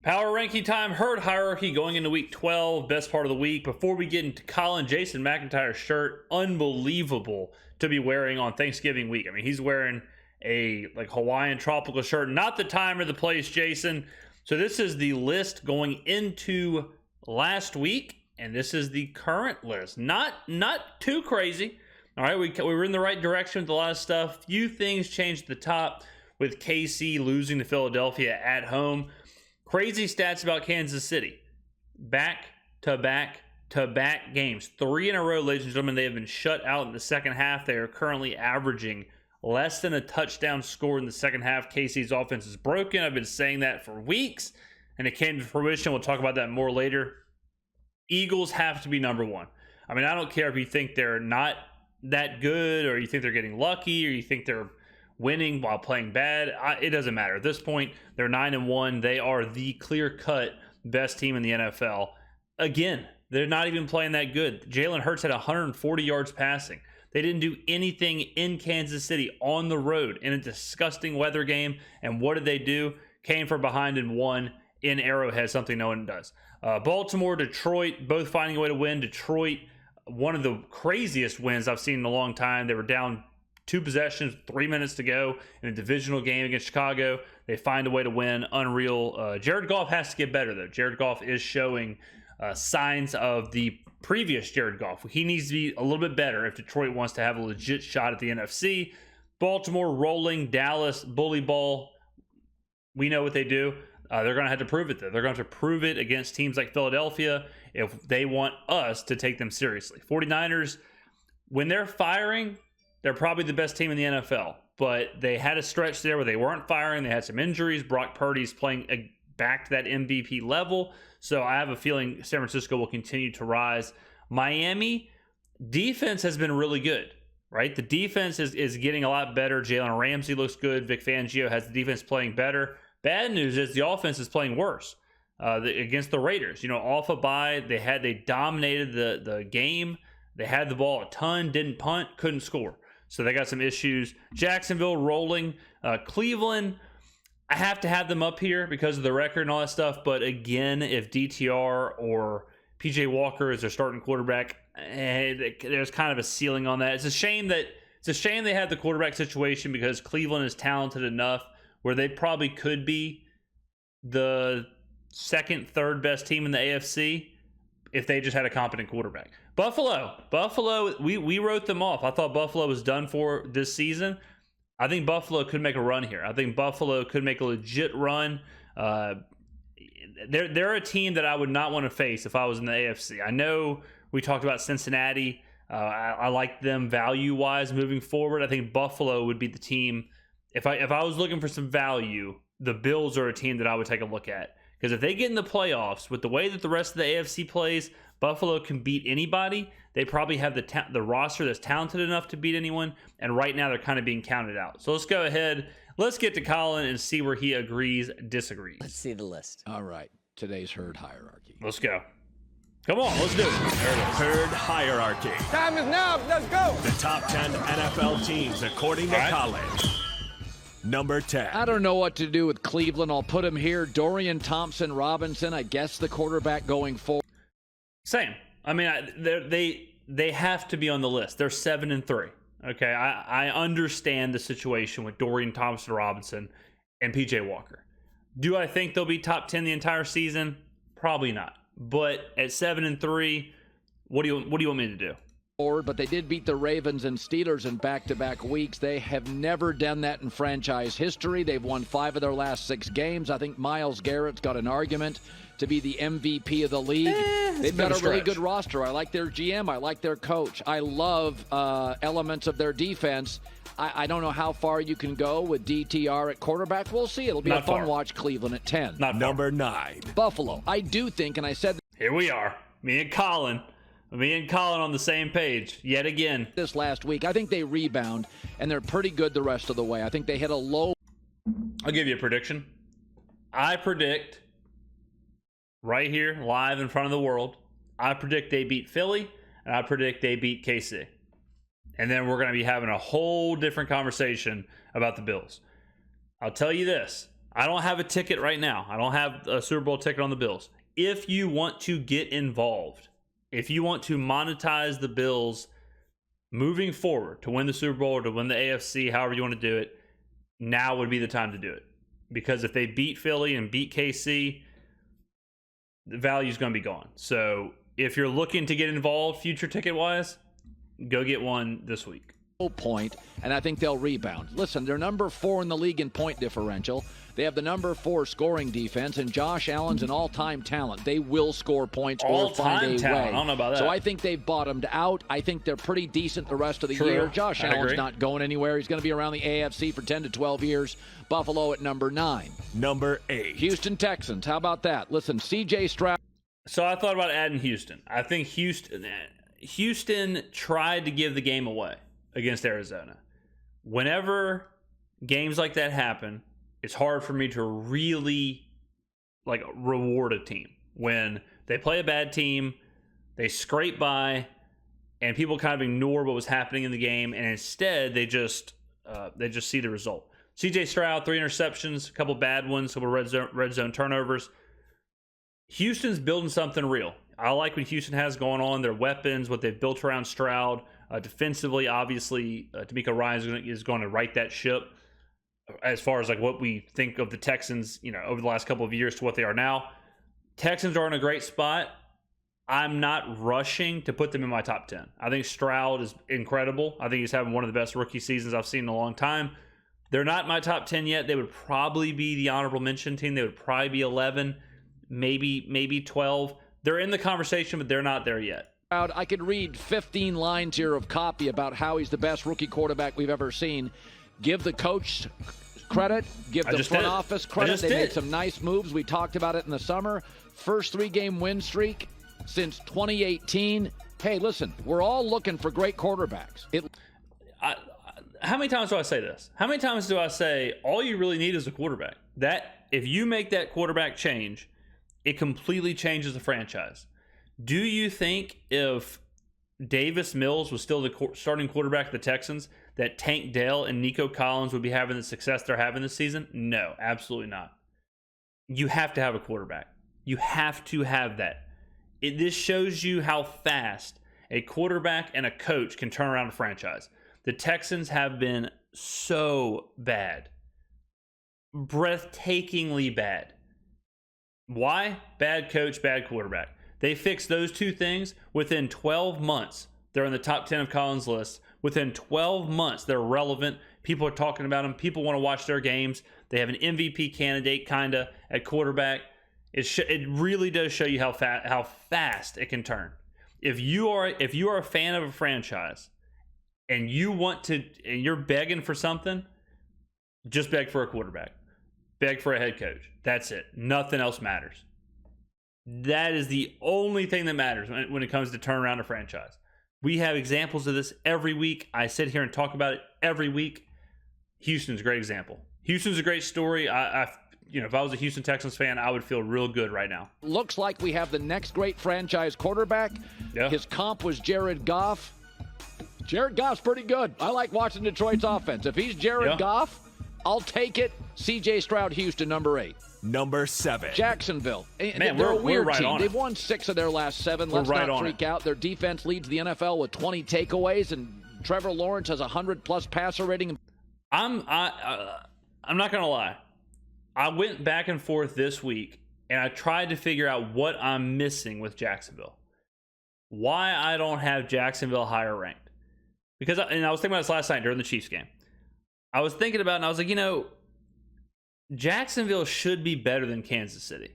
Power ranking time, herd hierarchy going into week 12, best part of the week. Before we get into Colin, Jason McIntyre's shirt, unbelievable to be wearing on Thanksgiving week. I mean, he's wearing a Hawaiian tropical shirt, not the time or the place, Jason. So this is the list going into last week, and this is the current list. Not too crazy. All right, we were in the right direction with a lot of stuff. Few things changed at the top with KC losing to Philadelphia at home. Crazy stats about Kansas City. Back-to-back-to-back games. 3 in a row, ladies and gentlemen. They have been shut out in the second half. They are currently averaging less than a touchdown score in the second half. KC's offense is broken. I've been saying that for weeks, and it came to fruition. We'll talk about that more later. Eagles have to be number one. I mean, I don't care if you think they're not that good, or you think they're getting lucky, or you think they're winning while playing bad. It doesn't matter. At this point, they're 9-1. They are the clear-cut best team in the NFL. Again, they're not even playing that good. Jalen Hurts had 140 yards passing. They didn't do anything in Kansas City on the road in a disgusting weather game. And what did they do? Came from behind and won in Arrowhead, something no one does. Baltimore, Detroit, both finding a way to win. Detroit, one of the craziest wins I've seen in a long time. They were down 2 possessions, 3 minutes to go in a divisional game against Chicago. They find a way to win. Unreal. Jared Goff has to get better, though. Jared Goff is showing signs of the previous Jared Goff. He needs to be a little bit better if Detroit wants to have a legit shot at the NFC. Baltimore rolling. Dallas, bully ball. We know what they do. They're going to have to prove it, though. They're going to have to prove it against teams like Philadelphia if they want us to take them seriously. 49ers, when they're firing, they're probably the best team in the NFL, but they had a stretch there where they weren't firing. They had some injuries. Brock Purdy's playing back to that MVP level, so I have a feeling San Francisco will continue to rise. Miami, defense has been really good, right? The defense is getting a lot better. Jalen Ramsey looks good. Vic Fangio has the defense playing better. Bad news is the offense is playing worse against the Raiders. You know, off a bye, they dominated the game. They had the ball a ton, didn't punt, couldn't score. So they got some issues. Jacksonville rolling. Cleveland, I have to have them up here because of the record and all that stuff. But again, if DTR or PJ Walker is their starting quarterback, there's kind of a ceiling on that. It's a shame they had the quarterback situation because Cleveland is talented enough where they probably could be the second, third best team in the AFC if they just had a competent quarterback. Buffalo, we wrote them off. I thought Buffalo was done for this season. I think Buffalo could make a run here. I think Buffalo could make a legit run. They're a team that I would not want to face if I was in the AFC. I know we talked about Cincinnati. I like them value-wise moving forward. I think Buffalo would be the team. If I was looking for some value, the Bills are a team that I would take a look at. Because if they get in the playoffs with the way that the rest of the AFC plays, Buffalo can beat anybody. They probably have the roster that's talented enough to beat anyone. And right now they're kind of being counted out. So let's go ahead. Let's get to Colin and see where he agrees, disagrees. Let's see the list. All right. Today's herd hierarchy. Let's go. Come on, let's do it. Herd hierarchy. Time is now. Let's go. The top 10 NFL teams according to college. Number 10. I don't know what to do with Cleveland. I'll put him here. Dorian Thompson-Robinson, I guess the quarterback going forward. Same. I mean, they have to be on the list. They're 7-3. Okay, I understand the situation with Dorian Thompson-Robinson and PJ Walker. Do I think they'll be top 10 the entire season? Probably not. But at 7-3, what do you want me to do? But they did beat the Ravens and Steelers in back-to-back weeks. They have never done that in franchise history. They've won 5 of their last 6 games. I think Myles Garrett's got an argument to be the MVP of the league. They've got a really good roster. I like their GM. I like their coach. I love elements of their defense. I don't know how far you can go with DTR at quarterback. We'll see. It'll be a fun watch. Cleveland at 10. Number 9. Buffalo. I do think, and I said here we are. Me and Colin on the same page yet again. This last week, I think they rebound, and they're pretty good the rest of the way. I think they hit a low. I'll give you a prediction. I predict right here, live in front of the world, I predict they beat Philly, and I predict they beat KC. And then we're going to be having a whole different conversation about the Bills. I'll tell you this. I don't have a ticket right now. I don't have a Super Bowl ticket on the Bills. If you want to get involved, if you want to monetize the Bills moving forward to win the Super Bowl or to win the AFC, however you want to do it, now would be the time to do it. Because if they beat Philly and beat KC, the value is going to be gone. So if you're looking to get involved future ticket wise, go get one this week. Point, and I think they'll rebound. Listen, they're number 4 in the league in point differential. They have the number 4 scoring defense, and Josh Allen's an all-time talent. They will score points or find a talent. way. I don't know about that. So I think they've bottomed out. I think they're pretty decent the rest of the True. year. Josh I Allen's agree. not going anywhere. He's going to be around the AFC for 10 to 12 years. Buffalo at number 9. Number 8. Houston Texans. How about that? Listen, CJ Stroud. So I thought about adding Houston. I think Houston tried to give the game away against Arizona. Whenever games like that happen, it's hard for me to really reward a team. When they play a bad team, they scrape by, and people kind of ignore what was happening in the game, and instead they just see the result. CJ Stroud, 3 interceptions, a couple bad ones, a couple red zone turnovers. Houston's building something real. I like what Houston has going on, their weapons, what they've built around Stroud. Defensively, obviously, D'Amico Ryan is going to right that ship as far as what we think of the Texans, over the last couple of years to what they are now. Texans are in a great spot. I'm not rushing to put them in my top 10. I think Stroud is incredible. I think he's having one of the best rookie seasons I've seen in a long time. They're not in my top 10 yet. They would probably be the honorable mention team. They would probably be 11, maybe 12. They're in the conversation, but they're not there yet. I could read 15 lines here of copy about how he's the best rookie quarterback we've ever seen. Give the coach credit. Give the front office credit. They made some nice moves. We talked about it in the summer. First 3-game win streak since 2018. Hey, listen, we're all looking for great quarterbacks. How many times do I say this? How many times do I say all you really need is a quarterback? That if you make that quarterback change, it completely changes the franchise. Do you think if Davis Mills was still the starting quarterback of the Texans, that Tank Dell and Nico Collins would be having the success they're having this season? No, absolutely not. You have to have a quarterback. You have to have that. This shows you how fast a quarterback and a coach can turn around a franchise. The Texans have been so bad. Breathtakingly bad. Why? Bad coach, bad quarterback. They fixed those two things within 12 months. They're in the top 10 of Colin's list. Within 12 months, they're relevant. People are talking about them. People want to watch their games. They have an MVP candidate, kind of, at quarterback. It really does show you how fast it can turn. If you are a fan of a franchise and you're begging for something, just beg for a quarterback. Beg for a head coach. That's it. Nothing else matters. That is the only thing that matters when it comes to turn around a franchise. We have examples of this every week. I sit here and talk about it every week. Houston's a great example. Houston's a great story. If I was a Houston Texans fan, I would feel real good right now. Looks like we have the next great franchise quarterback. Yeah. His comp was Jared Goff. Jared Goff's pretty good. I like watching Detroit's offense. If he's Jared Goff, I'll take it. CJ Stroud, Houston, number 8. Number 7. Jacksonville. Man, they're a weird right team. on They've it. won 6 of their last 7. Let's not freak out. Their defense leads the NFL with 20 takeaways, and Trevor Lawrence has a 100-plus passer rating. I'm not going to lie. I went back and forth this week, and I tried to figure out what I'm missing with Jacksonville. Why I don't have Jacksonville higher ranked. Because I was thinking about this last night during the Chiefs game. I was thinking about it, and I was like, Jacksonville should be better than Kansas City.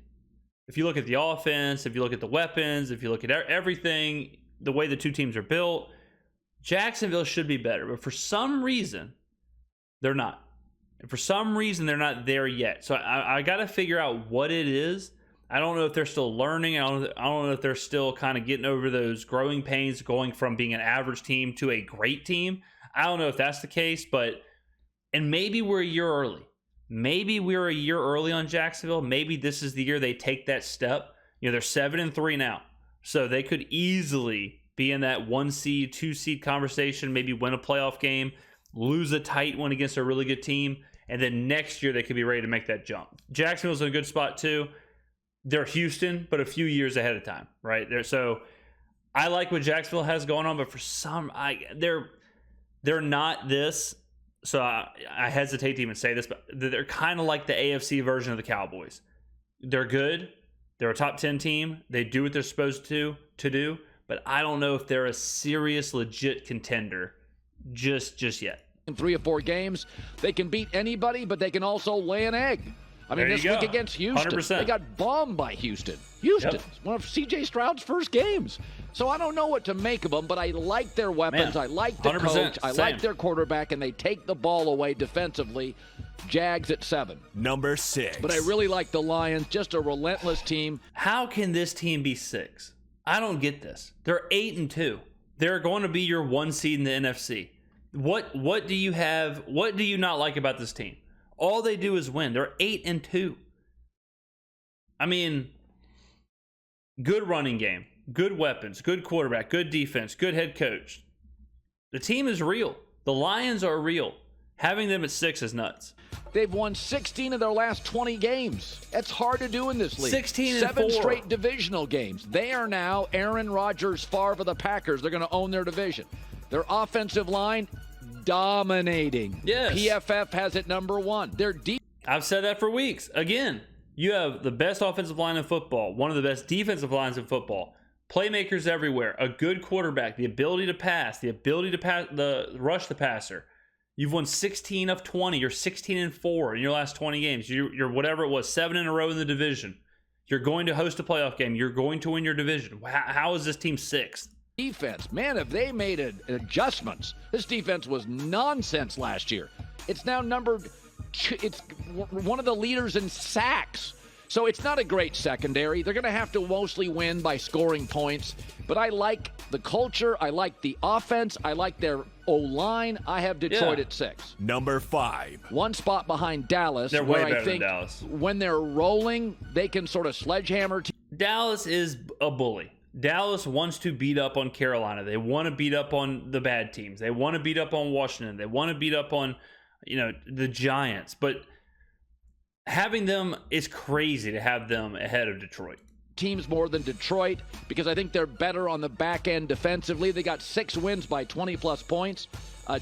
If you look at the offense, if you look at the weapons, if you look at everything, the way the two teams are built, Jacksonville should be better. But for some reason, they're not. And for some reason, they're not there yet. So I got to figure out what it is. I don't know if they're still learning. I don't know if they're still kind of getting over those growing pains, going from being an average team to a great team. I don't know if that's the case, and maybe we're a year early. Maybe we're a year early on Jacksonville. Maybe this is the year they take that step. They're 7-3 now. So they could easily be in that 1 seed, 2 seed conversation, maybe win a playoff game, lose a tight one against a really good team, and then next year they could be ready to make that jump. Jacksonville's in a good spot too. They're Houston, but a few years ahead of time, right? So I like what Jacksonville has going on, but for some, they're not this. So I hesitate to even say this, but they're kind of like the AFC version of the Cowboys. They're good. They're a top 10 team. They do what they're supposed to do, but I don't know if they're a serious, legit contender just yet. In 3 or 4 games, they can beat anybody, but they can also lay an egg. I mean, this week against Houston, 100%. They got bombed by Houston. Houston's one of CJ Stroud's first games. So I don't know what to make of them, but I like their weapons. I like the coach. I like their quarterback, and they take the ball away defensively. Jags at 7. Number 6. But I really like the Lions, just a relentless team. How can this team be 6? I don't get this. They're 8-2. They're going to be your 1 seed in the NFC. What do you have? What do you not like about this team? All they do is win. They're 8-2. I mean, good running game, good weapons, good quarterback, good defense, good head coach. The team is real. The Lions are real. Having them at 6 is nuts. They've won 16 of their last 20 games. That's hard to do in this league. 16-4. 7 straight divisional games. They are now Aaron Rodgers, Favre of the Packers. They're going to own their division. Their offensive line, dominating. Yes. PFF has it number 1. They're deep. I've said that for weeks. Again, you have the best offensive line in football, one of the best defensive lines in football, playmakers everywhere, a good quarterback, the ability to pass, the rush the passer. You've won 16 of 20. You're 16-4 in your last 20 games. You're whatever it was, 7 in a row in the division. You're going to host a playoff game. You're going to win your division. How is this team 6th? Defense, man, have they made adjustments? This defense was nonsense last year. It's now it's one of the leaders in sacks. So it's not a great secondary. They're going to have to mostly win by scoring points. But I like the culture. I like the offense. I like their O-line. I have Detroit at 6. Number 5. 1 spot behind Dallas. They're way better than Dallas. When they're rolling, they can sort of sledgehammer. Dallas is a bully. Dallas wants to beat up on Carolina. They want to beat up on the bad teams. They want to beat up on Washington. They want to beat up on, the Giants. But having them is crazy to have them ahead of Detroit. Teams more than Detroit because I think they're better on the back end defensively. They got 6 wins by 20-plus points.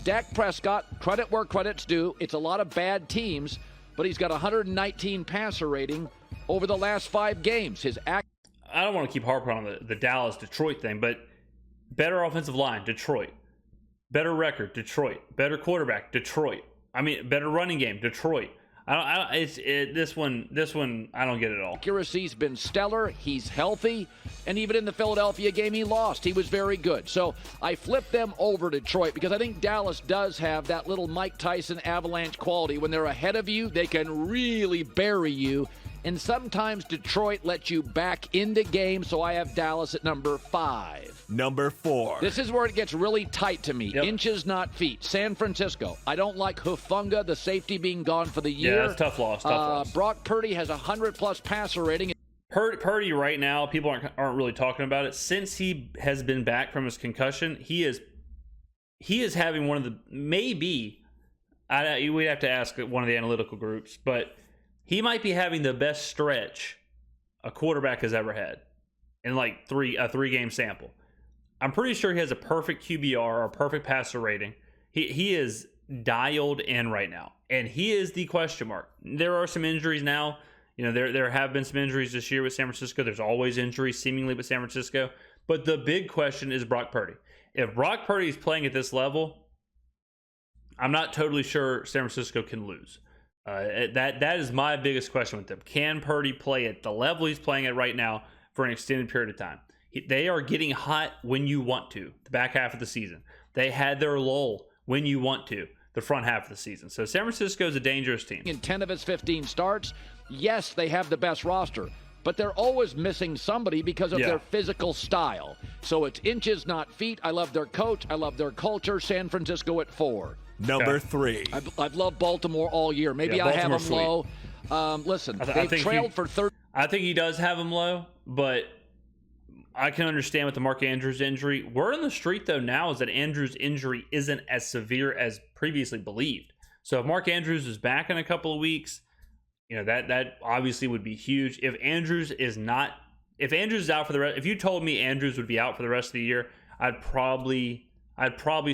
Dak Prescott, credit where credit's due. It's a lot of bad teams, but he's got 119 passer rating over the last 5 games. I don't want to keep harping on the Dallas-Detroit thing, but better offensive line, Detroit. Better record, Detroit. Better quarterback, Detroit. I mean, better running game, Detroit. This one, I don't get it all. Accuracy's been stellar. He's healthy. And even in the Philadelphia game he lost, he was very good. So I flipped them over Detroit because I think Dallas does have that little Mike Tyson avalanche quality. When they're ahead of you, they can really bury you. And sometimes Detroit lets you back into games, so I have Dallas at number 5. Number 4. This is where it gets really tight to me. Yep. Inches, not feet. San Francisco. I don't like Hufanga, the safety, being gone for the year. Yeah, that's tough loss. Brock Purdy has a 100-plus passer rating. Purdy right now, people aren't really talking about it. Since he has been back from his concussion, he is having one of the, we'd have to ask one of the analytical groups, but he might be having the best stretch a quarterback has ever had in like a 3-game sample. I'm pretty sure he has a perfect QBR or a perfect passer rating. He is dialed in right now, and he is the question mark. There are some injuries now. There have been some injuries this year with San Francisco. There's always injuries seemingly with San Francisco. But the big question is Brock Purdy. If Brock Purdy is playing at this level, I'm not totally sure San Francisco can lose. That is my biggest question with them. Can Purdy play at the level he's playing at right now for an extended period of time? They are getting hot when you want to, the back half of the season. They had their lull when you want to, the front half of the season. So San Francisco is a dangerous team. In 10 of his 15 starts, yes, they have the best roster, but they're always missing somebody because of their physical style. So it's inches, not feet. I love their coach. I love their culture. San Francisco at 4. Number 3. I've loved Baltimore all year. Maybe I have them low. Listen, they've trailed for 30. I think he does have them low, but I can understand with the Mark Andrews injury. Word on the street, though, now is that Andrews' injury isn't as severe as previously believed. So if Mark Andrews is back in a couple of weeks, that obviously would be huge. If Andrews is out for the rest, if you told me Andrews would be out for the rest of the year, I'd probably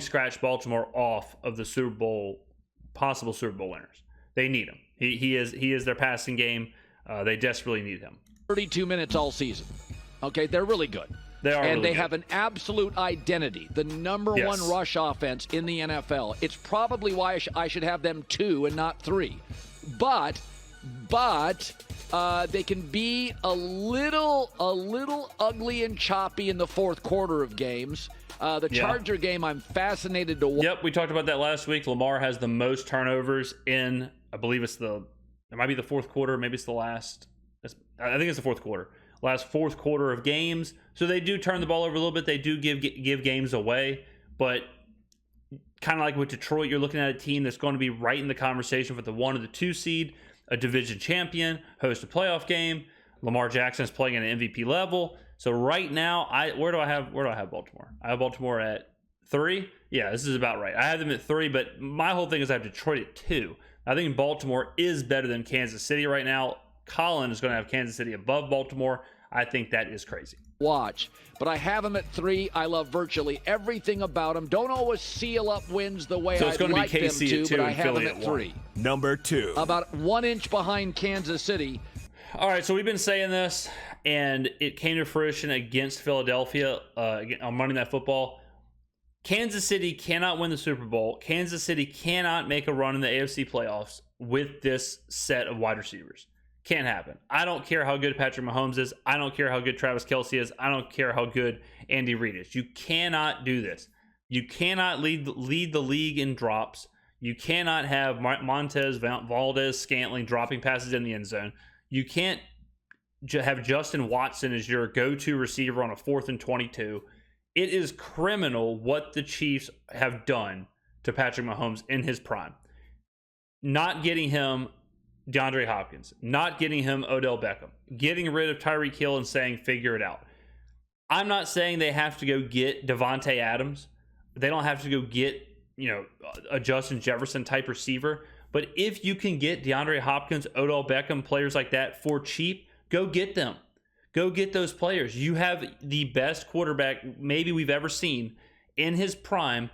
scratch Baltimore off of the possible Super Bowl winners. They need him. He is their passing game. They desperately need him. 32 minutes all season. Okay, they're really good. They are, and really they good. have an absolute identity. The number one rush offense in the NFL. It's probably why I should have them 2 and not 3. But they can be a little ugly and choppy in the fourth quarter of games. The Charger game, I'm fascinated to watch. Yep, we talked about that last week. Lamar has the most turnovers in, I believe it might be the fourth quarter, maybe it's the last. I think it's the fourth quarter. Last fourth quarter of games. So they do turn the ball over a little bit. They do give games away, but kind of like with Detroit, you're looking at a team that's going to be right in the conversation for the 1 or the 2 seed, a division champion, host a playoff game. Lamar Jackson is playing at an MVP level. So right now, where do I have Baltimore? I have Baltimore at 3. Yeah, this is about right. I have them at 3, but my whole thing is I have Detroit at 2. I think Baltimore is better than Kansas City right now. Colin is going to have Kansas City above Baltimore. I think that is crazy. Watch, but I have them at 3. I love virtually everything about them. Don't always seal up wins the way I'd like them to, but I have them at 3. Number 2. About 1 inch behind Kansas City. All right, so we've been saying this, and it came to fruition against Philadelphia on Monday Night Football. Kansas City cannot win the Super Bowl. Kansas City cannot make a run in the AFC playoffs with this set of wide receivers. Can't happen. I don't care how good Patrick Mahomes is. I don't care how good Travis Kelce is. I don't care how good Andy Reid is. You cannot do this. You cannot lead the league in drops. You cannot have Montez, Valdez, Scantling dropping passes in the end zone. You can't have Justin Watson as your go-to receiver on a 4th and 22. It is criminal what the Chiefs have done to Patrick Mahomes in his prime. Not getting him DeAndre Hopkins, not getting him Odell Beckham, getting rid of Tyreek Hill and saying, figure it out. I'm not saying they have to go get Devontae Adams. They don't have to go get, a Justin Jefferson type receiver. But if you can get DeAndre Hopkins, Odell Beckham, players like that for cheap, go get them. Go get those players. You have the best quarterback maybe we've ever seen in his prime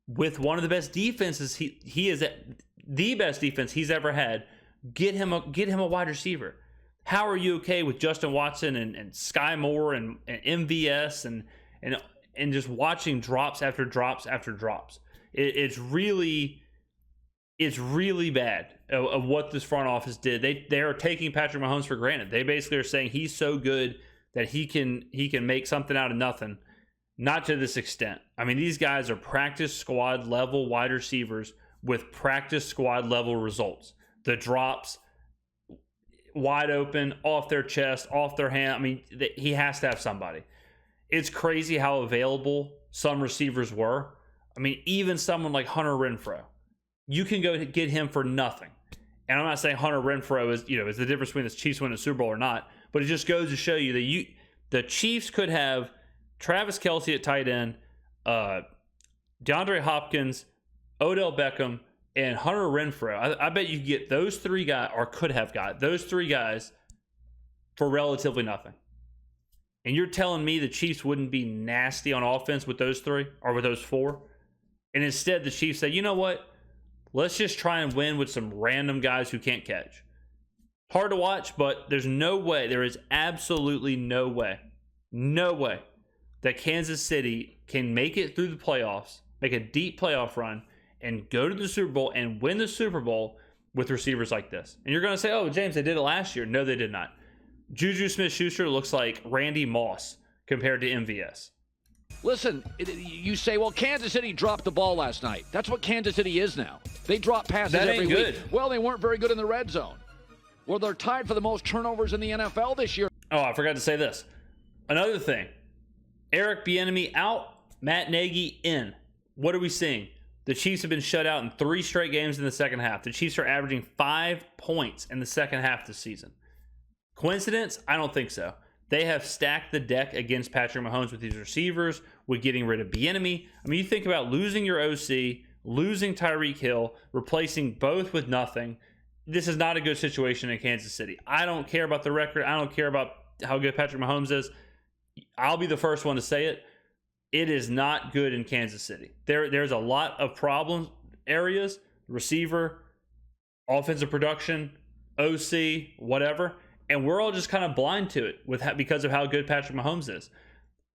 with one of the best defenses. He is the best defense he's ever had. Get him a wide receiver. How are you okay with Justin Watson and Sky Moore and MVS and just watching drops after drops after drops? It's really bad of what this front office did. They are taking Patrick Mahomes for granted. They basically are saying he's so good that he can make something out of nothing. Not to this extent. I mean, these guys are practice squad level wide receivers with practice squad level results. The drops, wide open, off their chest, off their hand. I mean, he has to have somebody. It's crazy how available some receivers were. I mean, even someone like Hunter Renfrow, you can go get him for nothing. And I'm not saying Hunter Renfrow is the difference between the Chiefs winning the Super Bowl or not, but it just goes to show you that the Chiefs could have Travis Kelce at tight end, DeAndre Hopkins, Odell Beckham, and Hunter Renfrow. I bet you could get those 3 guys, or could have got those 3 guys for relatively nothing. And you're telling me the Chiefs wouldn't be nasty on offense with those 3 or with those 4? And instead the Chiefs say, you know what? Let's just try and win with some random guys who can't catch. Hard to watch, but there's no way, there is absolutely no way that Kansas City can make it through the playoffs, make a deep playoff run, and go to the Super Bowl and win the Super Bowl with receivers like this. And you're going to say, oh, James, they did it last year. No, they did not. Juju Smith-Schuster looks like Randy Moss compared to MVS. Listen, you say, well, Kansas City dropped the ball last night. That's what Kansas City is now. They drop passes every week. Well, they weren't very good in the red zone. Well, they're tied for the most turnovers in the NFL this year. Oh, I forgot to say this. Another thing. Eric Bieniemy out, Matt Nagy in. What are we seeing? The Chiefs have been shut out in 3 straight games in the second half. The Chiefs are averaging 5 points in the second half this season. Coincidence? I don't think so. They have stacked the deck against Patrick Mahomes with these receivers, with getting rid of Bieniemy. I mean, you think about losing your OC, losing Tyreek Hill, replacing both with nothing. This is not a good situation in Kansas City. I don't care about the record. I don't care about how good Patrick Mahomes is. I'll be the first one to say it. It is not good in Kansas City. There's a lot of problem areas, receiver, offensive production, OC, whatever, and we're all just kind of blind to it because of how good Patrick Mahomes is.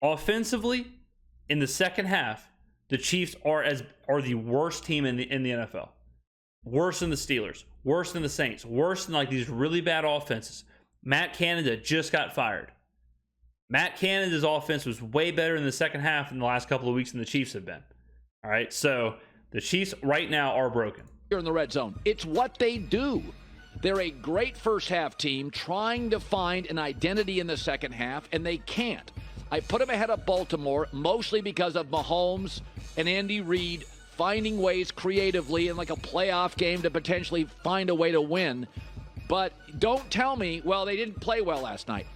Offensively, in the second half, the Chiefs are the worst team in the NFL. Worse than the Steelers, worse than the Saints, worse than like these really bad offenses. Matt Canada just got fired. Matt Canada's offense was way better in the second half in the last couple of weeks than the Chiefs have been. All right, so the Chiefs right now are broken. Here in the red zone, it's what they do. They're a great first half team trying to find an identity in the second half, and they can't. I put them ahead of Baltimore mostly because of Mahomes and Andy Reid finding ways creatively in like a playoff game to potentially find a way to win. But don't tell me, well, they didn't play well last night.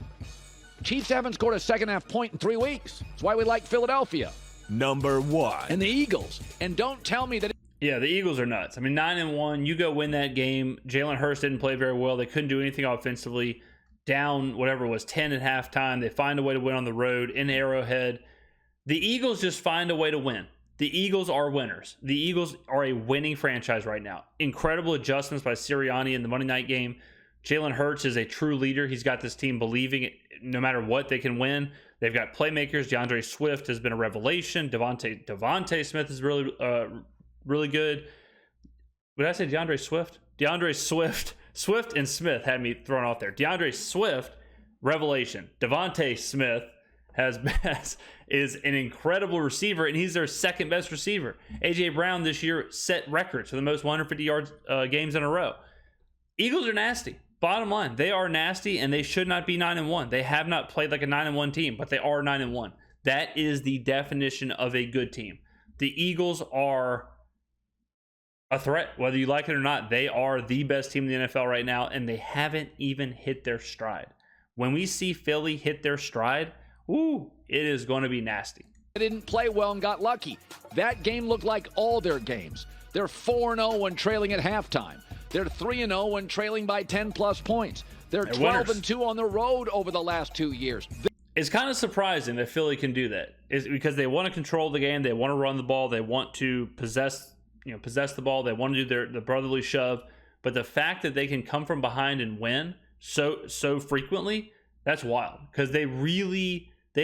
Chiefs haven't scored a second half point in 3 weeks. That's why we like Philadelphia. Number 1. And the Eagles. And don't tell me that. Yeah, the Eagles are nuts. I mean, 9-1, you go win that game. Jalen Hurts didn't play very well. They couldn't do anything offensively. Down, whatever it was, 10 at halftime. They find a way to win on the road in Arrowhead. The Eagles just find a way to win. The Eagles are winners. The Eagles are a winning franchise right now. Incredible adjustments by Sirianni in the Monday night game. Jalen Hurts is a true leader. He's got this team believing no matter what, they can win. They've got playmakers. DeAndre Swift has been a revelation. Devontae Smith is really good. Did I say DeAndre Swift? DeAndre Swift. Swift and Smith had me thrown off there. DeAndre Swift, revelation. Devontae Smith is an incredible receiver, and he's their second best receiver. A.J. Brown this year set records for the most 150 yards games in a row. Eagles are nasty. Bottom line, they are nasty, and they should not be 9-1. They have not played like a 9-1 team, but they are 9-1. That is the definition of a good team. The Eagles are a threat, whether you like it or not. They are the best team in the NFL right now, and they haven't even hit their stride. When we see Philly hit their stride, it is going to be nasty. They didn't play well and got lucky. That game looked like all their games. They're 4-0 when trailing at halftime. They're 3-0 when trailing by 10-plus points. They're 12-2 on the road over the last 2 years. It's kind of surprising that Philly can do that. It's because they want to control the game. They want to run the ball. They want to possess the ball. They want to do the brotherly shove. But the fact that they can come from behind and win so frequently, that's wild. Because they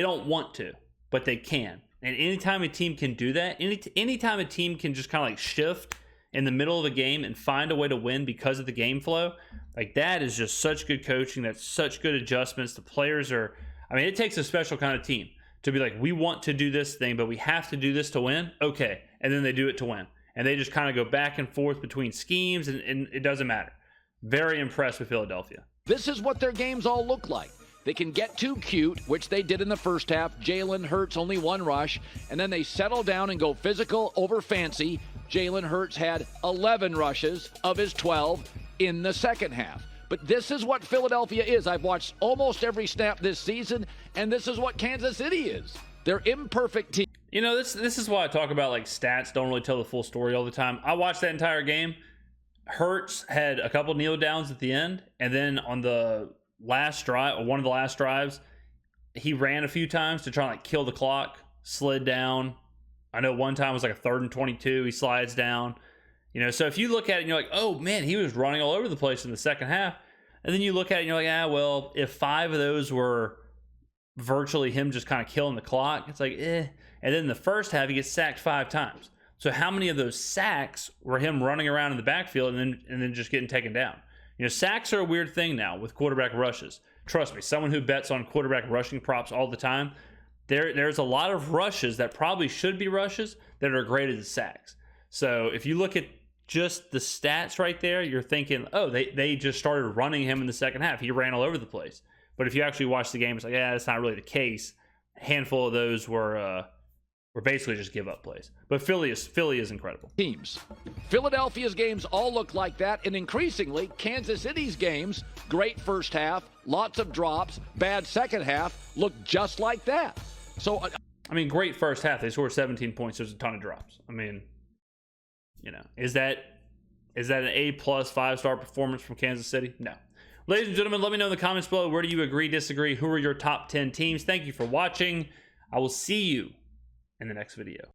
don't want to, but they can. And anytime a team can do that, anytime a team can just kind of like shift in the middle of a game and find a way to win because of the game flow, like that is just such good coaching. That's such good adjustments. The players are, it takes a special kind of team to be like, we want to do this thing, but we have to do this to win. Okay. And then they do it to win. And they just kind of go back and forth between schemes, and it doesn't matter. Very impressed with Philadelphia. This is what their games all look like. They can get too cute, which they did in the first half. Jalen Hurts only 1 rush, and then they settle down and go physical over fancy. Jalen Hurts had 11 rushes of his 12 in the second half. But this is what Philadelphia is. I've watched almost every snap this season, and this is what Kansas City is. They're imperfect team. This is why I talk about like stats don't really tell the full story all the time. I watched that entire game. Hurts had a couple kneel downs at the end, and then on the last drive, or one of the last drives, he ran a few times to try and like kill the clock, slid down. I know one time it was like a 3rd and 22. He slides down. So if you look at it and you're like, oh man, he was running all over the place in the second half. And then you look at it and you're like, well, if 5 of those were virtually him just kind of killing the clock, it's like, eh. And then in the first half, he gets sacked 5 times. So how many of those sacks were him running around in the backfield and then just getting taken down? Sacks are a weird thing now with quarterback rushes. Trust me, someone who bets on quarterback rushing props all the time, there's a lot of rushes that probably should be rushes that are graded as sacks. So if you look at just the stats right there, you're thinking, oh, they just started running him in the second half. He ran all over the place. But if you actually watch the game, it's like, that's not really the case. A handful of those were basically just give up plays. But Philly is incredible. Teams. Philadelphia's games all look like that, and increasingly, Kansas City's games, great first half, lots of drops, bad second half, look just like that. So, great first half. They scored 17 points. There's a ton of drops. You know, is that an A+ 5-star performance from Kansas City? No. Ladies and gentlemen, let me know in the comments below, where do you agree, disagree? Who are your top 10 teams? Thank you for watching. I will see you in the next video.